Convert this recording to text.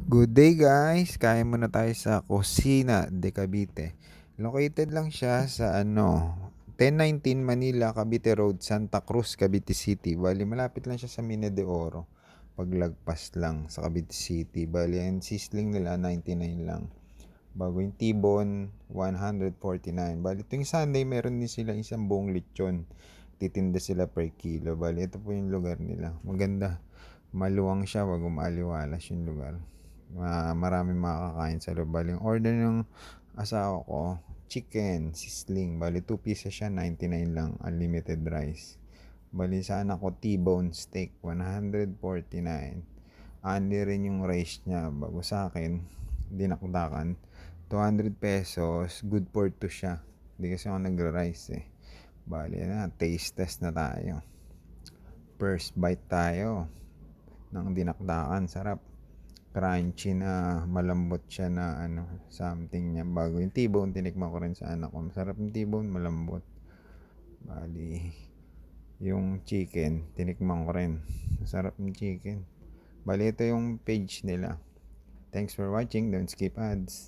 Good day guys! Kain muna tayo sa Cocina de Cavite. Located lang siya sa 1019 Manila, Cavite Road, Santa Cruz, Cavite City. Bali, malapit lang siya sa Mina de Oro. Paglagpas lang sa Cavite City. Bali, ang sisling nila 99 lang. Bago yung T-bone, 149. Bali, tuwing Sunday, meron din sila isang buong lechon. Titinda sila per kilo. Bali, ito po yung lugar nila. Maganda. Maluwang siya, wag umaaliwalas yung lugar. Maraming makakain sa loob. Bali, yung order ng asawa ko, chicken, sisling. Bali, 2 pieces siya, 99 lang. Unlimited rice. Bali, sa anak ko, T-bone steak, 149. Only rin yung rice niya. Bago sa akin, dinakdakan. 200 pesos, good for 2 siya. Hindi kasi ako nagra-rice eh. Bali na, taste test na tayo. First bite tayo ng dinakdakan. Sarap. Crunchy na, malambot siya na something niya. Bago yung T-bone, tinikman ko rin sa anak ko. Masarap yung T-bone, malambot. Bali, yung chicken, tinikman ko rin. Masarap yung chicken. Bali, ito yung page nila. Thanks for watching. Don't skip ads.